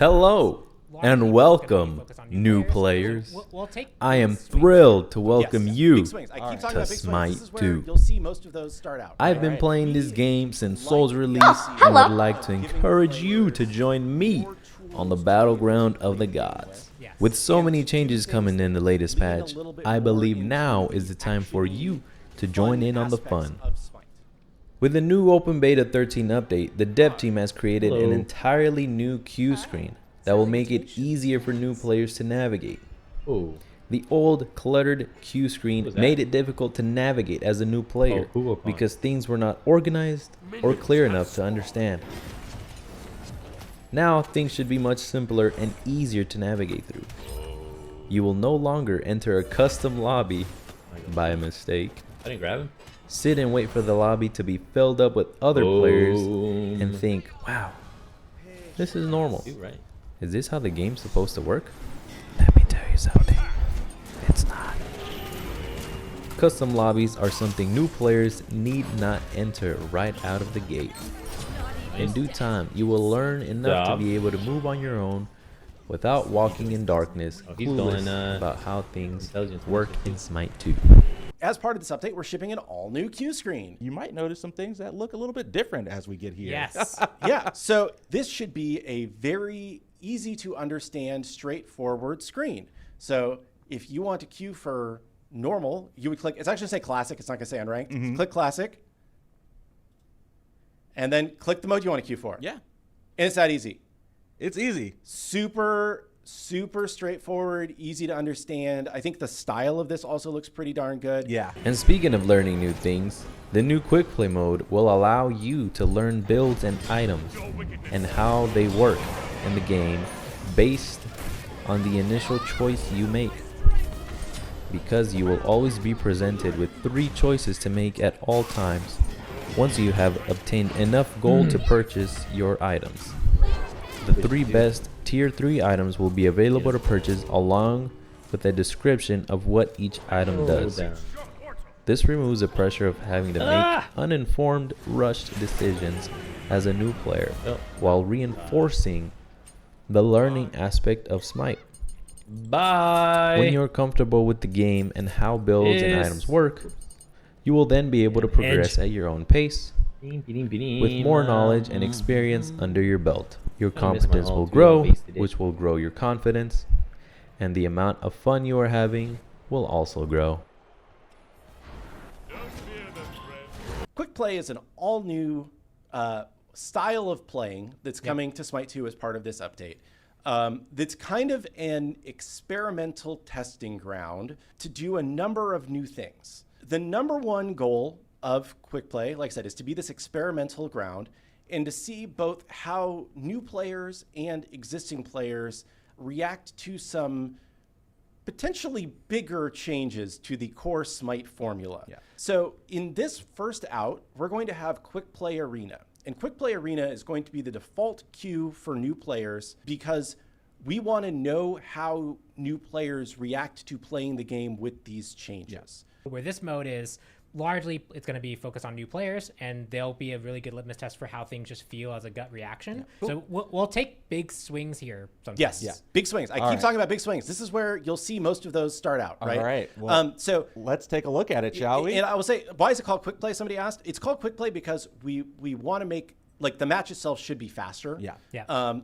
Hello and welcome, new players. I am thrilled to welcome you to Smite 2. I've been playing this game since Soul's release and would like to encourage you to join me on the battleground of the gods. With so many changes coming in the latest patch, I believe now is the time for you to join in on the fun. With the new Open Beta 13 update, the dev team has created an entirely new queue screen that will make it easier for new players to navigate. The old, cluttered queue screen made it difficult to navigate as a new player because things were not organized or clear enough to understand. Now things should be much simpler and easier to navigate through. You will no longer enter a custom lobby by mistake. I didn't grab him. Sit and wait for the lobby to be filled up with other players and think, wow, this is normal. Right. Is this how the game's supposed to work? Let me tell you something. It's not. Custom lobbies are something new players need not enter right out of the gate. In due time, you will learn enough to be able to move on your own without walking in darkness, clueless about how things work in Smite 2. As part of this update, we're shipping an all-new queue screen. You might notice some things that look a little bit different as we get here. Yes. Yeah, so this should be a very easy to understand, straightforward screen. So if you want to queue for normal, you would click, it's actually going to say classic, it's not going to say unranked. So click classic, and then click the mode you want to queue for. Yeah. And it's that easy. It's easy. Super straightforward, easy to understand. I think the style of this also looks pretty darn good. Yeah. And speaking of learning new things, the new quick play mode will allow you to learn builds and items and how they work in the game based on the initial choice you make. Because you will always be presented with 3 choices to make at all times once you have obtained enough gold to purchase your items. The 3 best tier 3 items will be available to purchase along with a description of what each item does. This removes the pressure of having to make uninformed, rushed decisions as a new player while reinforcing the learning aspect of Smite. Bye. When you're comfortable with the game and how builds and items work, you will then be able to progress at your own pace. With more knowledge and experience under your belt, your competence will grow, which will grow your confidence, and the amount of fun you are having will also grow. Quick play is an all-new style of playing that's coming to Smite 2 as part of this update. That's kind of an experimental testing ground to do a number of new things. The number one goal of quick play, like I said, is to be this experimental ground and to see both how new players and existing players react to some potentially bigger changes to the core Smite formula. So in this first out, we're going to have Quick Play Arena. And Quick Play Arena is going to be the default queue for new players because we want to know how new players react to playing the game with these changes. Where this mode is largely, it's going to be focused on new players, and they'll be a really good litmus test for how things just feel as a gut reaction. So we'll take big swings here sometimes. Yes, big swings. I keep talking about big swings. This is where you'll see most of those start out, right? All right. Well, so let's take a look at it, shall we? And I will say, why is it called Quick Play? Somebody asked. It's called Quick Play because we want to make, like, the match itself should be faster.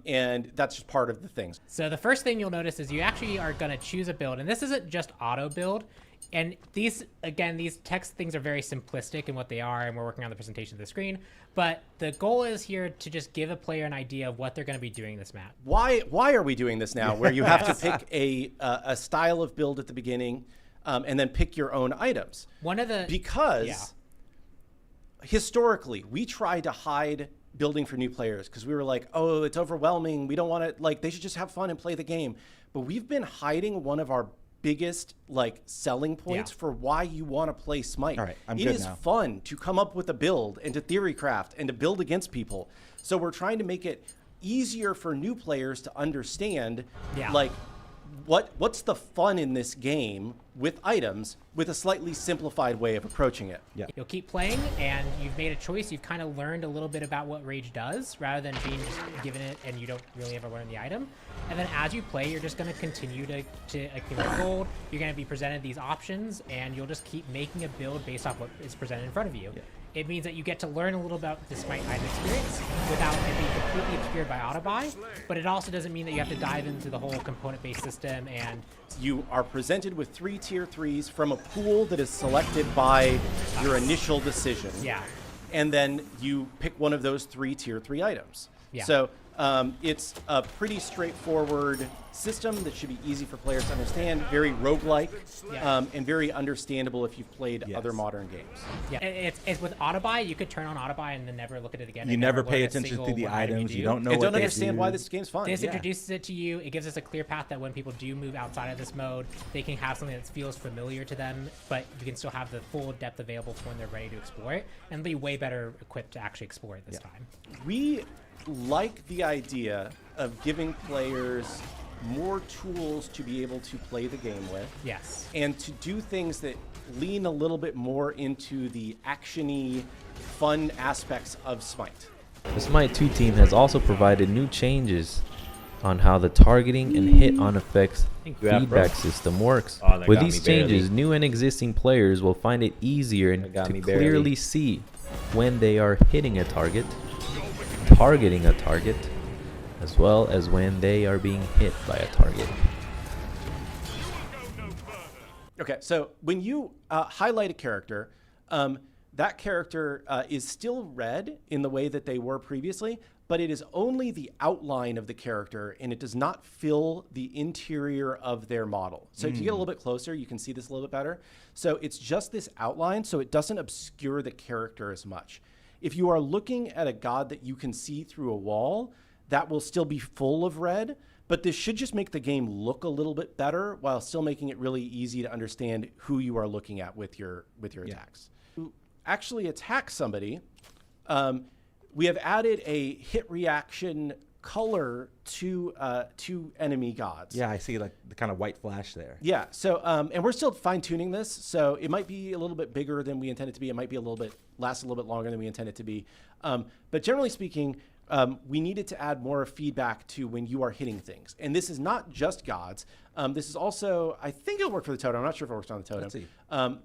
And that's just part of the things. So the first thing you'll notice is you actually are going to choose a build, and this isn't just auto build. And these, again, these text things are very simplistic in what they are, and we're working on the presentation of the screen. But the goal is here to just give a player an idea of what they're going to be doing this map. Why are we doing this now, where you have to pick a style of build at the beginning, and then pick your own items? Because historically, we tried to hide building for new players because we were like, oh, it's overwhelming. We don't want to, like, they should just have fun and play the game. But we've been hiding one of our biggest selling points for why you want to play Smite. All right, it is fun to come up with a build and to theory craft and to build against people. So we're trying to make it easier for new players to understand like what's the fun in this game with items with a slightly simplified way of approaching it. Yeah. You'll keep playing, and you've made a choice. You've kind of learned a little bit about what rage does, rather than being just given it and you don't really ever learn the item. And then as you play, you're just going to continue to accumulate gold. You're going to be presented these options, and you'll just keep making a build based off what is presented in front of you. Yeah. It means that you get to learn a little about the Smite item experience without it being completely obscured by auto-buy, but it also doesn't mean that you have to dive into the whole component-based system. And you are presented with 3 tier 3s from a pool that is selected by your initial decision. Yeah. And then you pick one of those 3 tier 3 items. Yeah. So it's a pretty straightforward system that should be easy for players to understand, very roguelike, and very understandable if you've played other modern games. Yeah, it's with auto-buy, you could turn on auto-buy and then never look at it again. You never pay attention to the items. You don't know and what don't they understand do. why this game's fun. This introduces it to you. It gives us a clear path that when people do move outside of this mode, they can have something that feels familiar to them, but you can still have the full depth available for when they're ready to explore it, and be way better equipped to actually explore it this time. We like the idea of giving players more tools to be able to play the game with. Yes. And to do things that lean a little bit more into the action-y, fun aspects of Smite. The Smite 2 team has also provided new changes on how the targeting and hit-on effects feedback system works. With these changes, new and existing players will find it easier to clearly see when they are hitting a target, targeting a target, as well as when they are being hit by a target. Okay, so when you highlight a character, that character is still red in the way that they were previously, but it is only the outline of the character, and it does not fill the interior of their model. So if you get a little bit closer, you can see this a little bit better. So it's just this outline, so it doesn't obscure the character as much. If you are looking at a god that you can see through a wall, that will still be full of red, but this should just make the game look a little bit better while still making it really easy to understand who you are looking at with your attacks. To actually attack somebody, we have added a hit reaction color to enemy gods. Yeah, I see like the kind of white flash there. Yeah, so and we're still fine-tuning this, so it might be a little bit bigger than we intend it to be. It might be last a little bit longer than we intend it to be. But generally speaking, we needed to add more feedback to when you are hitting things. And this is not just gods. This is also, I think it'll work for the totem. I'm not sure if it works on the totem. Let's see.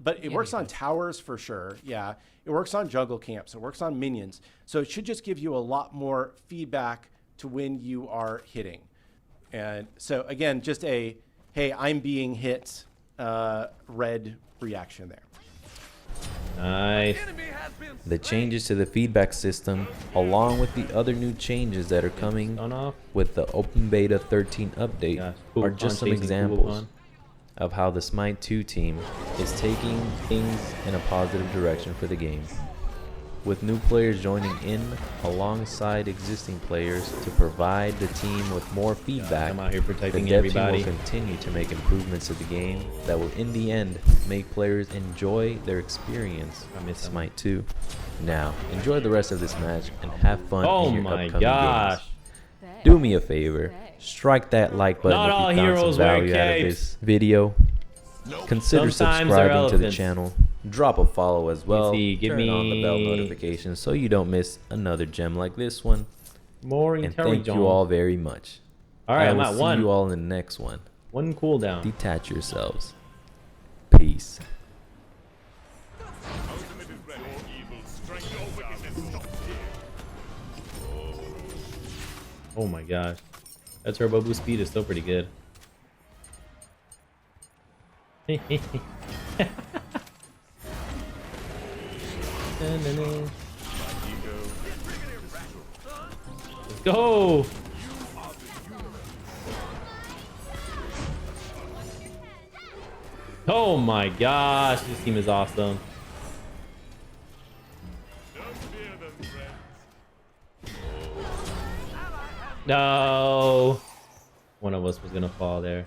But it works on towers for sure. Yeah, it works on jungle camps. It works on minions. So it should just give you a lot more feedback to when you are hitting. And so again, just a, hey, I'm being hit, red reaction there. Nice. The changes to the feedback system, along with the other new changes that are coming with the Open Beta 13 update, are just some examples of how the Smite 2 team is taking things in a positive direction for the game. With new players joining in alongside existing players to provide the team with more feedback, I'm out here protecting the dev everybody. team will continue to make improvements to the game that will in the end make players enjoy their experience with Smite 2. Now, enjoy the rest of this match and have fun in your upcoming games. Do me a favor, strike that like button if you found some value out of this video. Consider subscribing to the channel. Drop a follow as well. Turn on the bell notifications so you don't miss another gem like this one. And thank you all very much. Alright, I I'm will at see one. you all in the next one. One cooldown. Detach yourselves. Peace. Oh my gosh. That turbo boost speed is still pretty good. Let's go! Oh my gosh, this team is awesome. No! One of us was gonna fall there.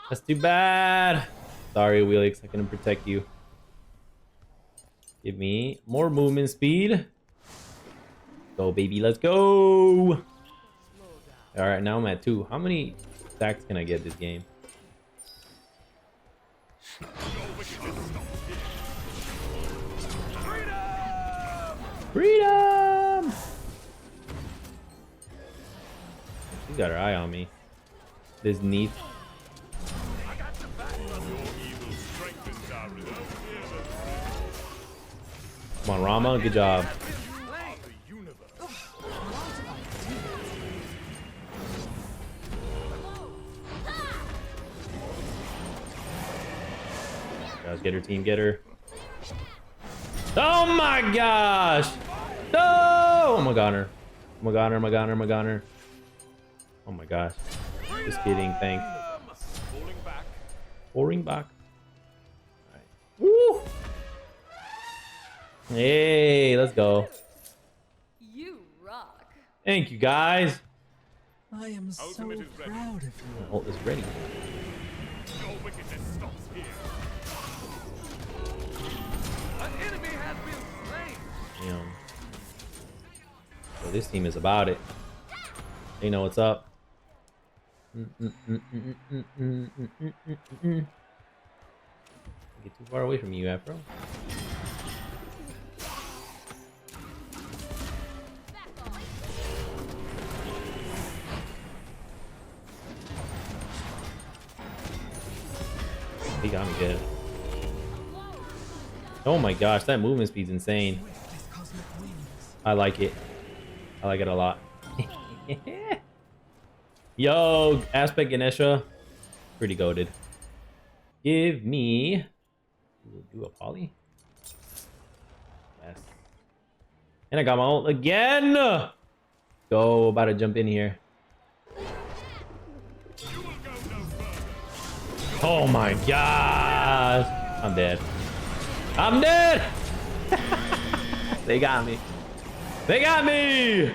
That's too bad! Sorry, Wheelix, I couldn't protect you. Give me more movement speed. Go, baby, let's go! Alright, now I'm at 2. How many stacks can I get this game? Freedom! She's got her eye on me. This neat. Come on, Rama. Good job. Guys, get her, team. Get her. Oh my gosh! No! Oh my god, her. Oh my god, her. Oh my god, her. Oh my god, her. Oh my gosh. Just kidding. Thanks. Falling back. Alright. Woo! Hey, let's go. You rock. Thank you, guys. I am so proud of you. Ult is ready. Your wickedness stops here. An enemy has been slain. Damn. So this team is about it. They know what's up. Get too far away from you, Afro. He got me good. Oh my gosh, that movement speed's insane. I like it. I like it a lot. Yo, Aspect Ganesha. Pretty goated. Give me... Do a poly? Yes. And I got my ult again! Go, about to jump in here. Oh my gosh! I'm dead. I'm dead! They got me. They got me!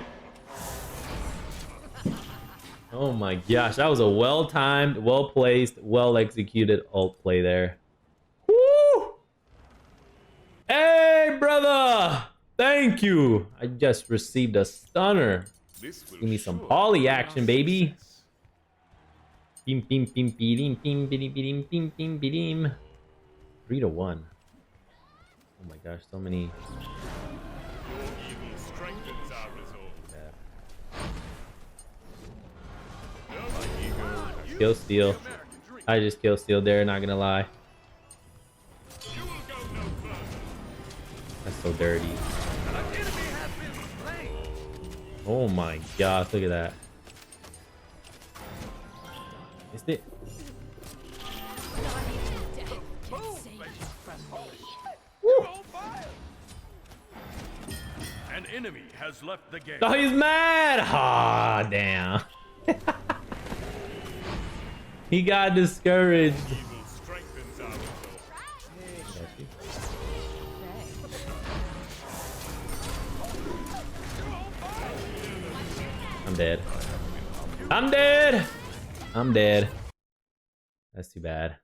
Oh my gosh, that was a well-timed, well-placed, well-executed ult play there. Woo! Hey, brother! Thank you! I just received a stunner. Give me some poly action, baby. Bim, bim, bim, bim, bim, bim, bim, bim, bim, bim. 3-1. Oh my gosh, so many. Kill steal. I just kill steal there, not gonna lie. That's so dirty. Oh my gosh, look at that. Missed it. An enemy has left the game. Oh, he's mad! Ah, damn. He got discouraged. Evil strengthens our resolve. I'm dead. I'm dead! I'm dead. That's too bad.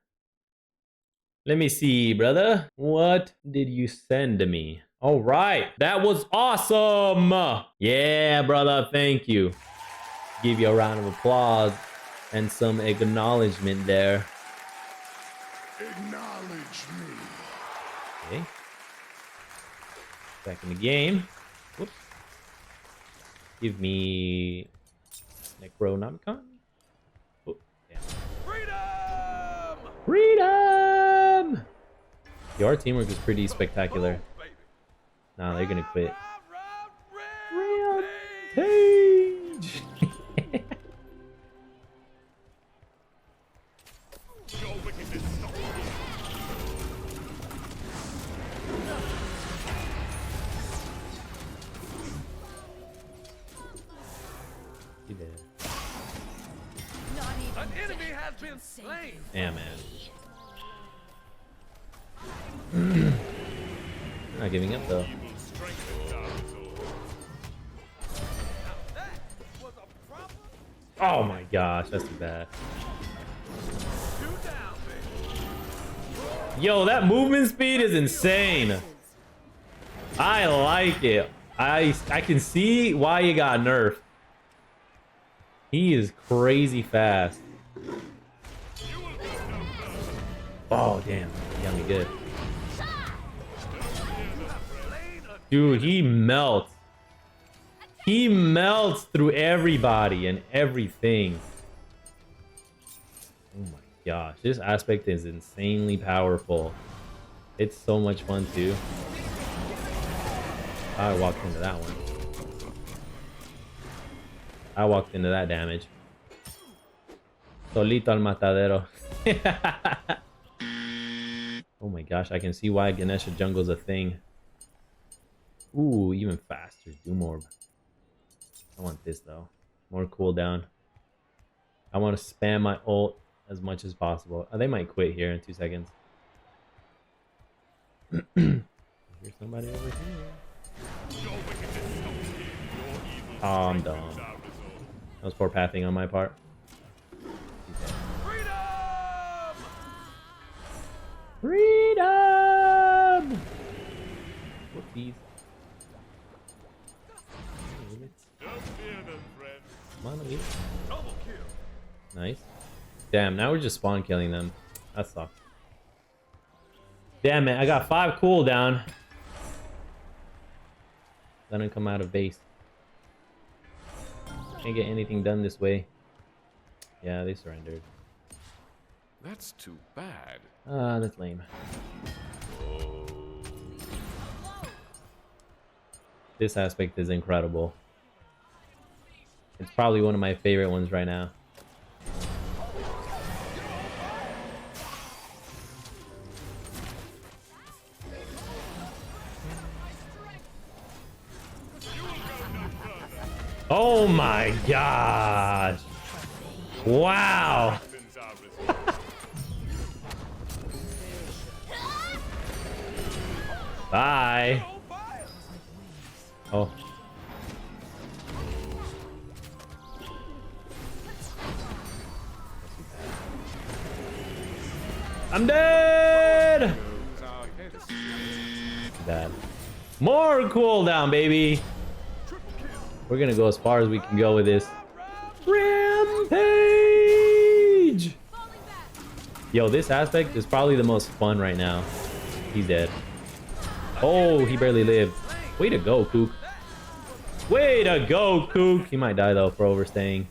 Let me see, brother. What did you send to me? All right. That was awesome. Yeah, brother. Thank you. Give you a round of applause and some acknowledgement there. Acknowledge me. Okay. Back in the game. Whoops. Give me Necronomicon. Oh, damn. Freedom! Freedom! Yo, our teamwork is pretty spectacular. Nah, they're gonna quit. Rampage! Your wickedness stops here. He did. An enemy has been slain. Yeah, man. Not giving up though. Evil strengthens our resolve. Oh my gosh, that's too bad. Yo, that movement speed is insane. I like it. I can see why you got nerfed. He is crazy fast. Oh, damn. He got me good. Dude, he melts. He melts through everybody and everything. Oh my gosh. This aspect is insanely powerful. It's so much fun too. I walked into that one. I walked into that damage. Solito al matadero. Oh my gosh, I can see why Ganesha Jungle's a thing. Ooh, even faster. Doom Orb. I want this though. More cooldown. I want to spam my ult as much as possible. Oh, they might quit here in 2 seconds. Here's somebody over here. Oh, I'm dumb. That was poor pathing on my part. Freedom! Whoopsies. Come on, let me. Nice. Damn, now we're just spawn killing them. That sucks. Damn it, I got 5 cooldown. Let him come out of base. Can't get anything done this way. Yeah, they surrendered. That's too bad. Ah, that's lame. This aspect is incredible. It's probably one of my favorite ones right now. Oh my gosh. Wow. Bye. Oh. I'm dead. Bad. More cooldown, baby. We're gonna go as far as we can go with this. Rampage! Yo, this aspect is probably the most fun right now. He's dead. Oh, he barely lived. Way to go, Kook. Way to go, Kook. He might die, though, for overstaying.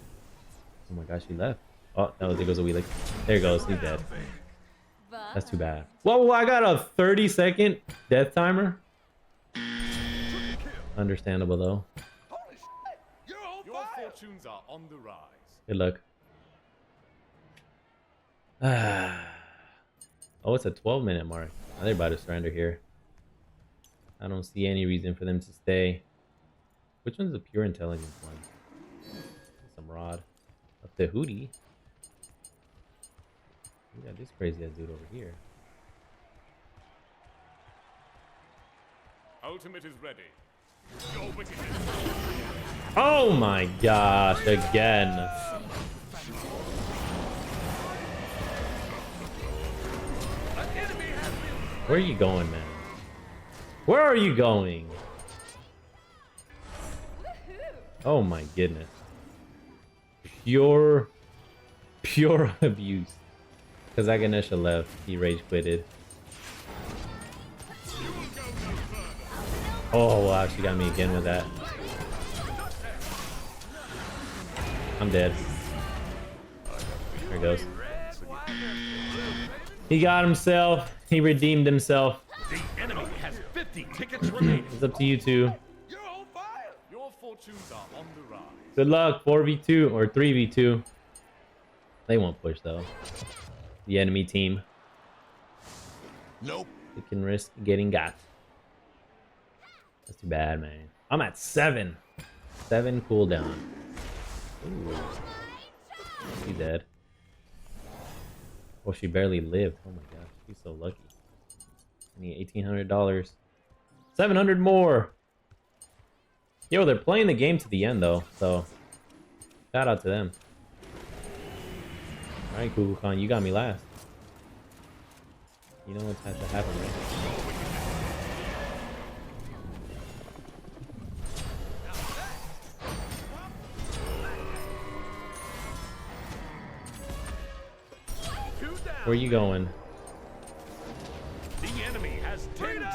Oh my gosh, he left. Oh, no, there goes a wheelie. There he goes. He's dead. That's too bad. Whoa, I got a 30-second death timer. Understandable, though. Your fortunes are on the rise. Good luck. Oh, it's a 12-minute mark. Now they're about to surrender here. I don't see any reason for them to stay. Which one's the pure intelligence one? Some rod. Up to Hootie. We got this crazy ass dude over here. Ultimate is ready. Your wickedness. Oh my gosh, again. Where are you going, man? Where are you going? Oh my goodness. Pure abuse. Because Ganesha left, he rage quitted. Oh wow, she got me again with that. I'm dead. There he goes. He got himself. He redeemed himself. The enemy has 50 tickets remaining. It's up to you two. You're on fire. Your fortunes are on the rise. Good luck. 4v2 or 3v2. They won't push though. The enemy team. Nope. They can risk getting got. That's too bad, man. I'm at 7. 7 cooldown. Ooh. She's dead. Oh, she barely lived. Oh my gosh, she's so lucky. I need $1,800. 700 more. Yo, they're playing the game to the end though, so shout out to them. All right, Google Khan, you got me last. You know what's had to happen, right? Where you going?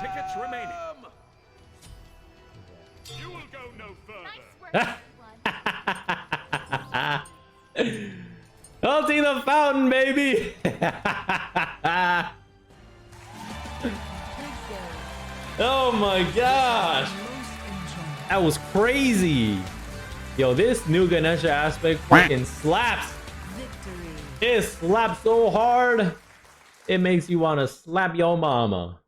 tickets remaining. You will go no further. Ulti the fountain, baby. Oh my gosh, that was crazy. Yo, this new Ganesha aspect fucking slaps. It slaps so hard, it makes you want to slap your mama.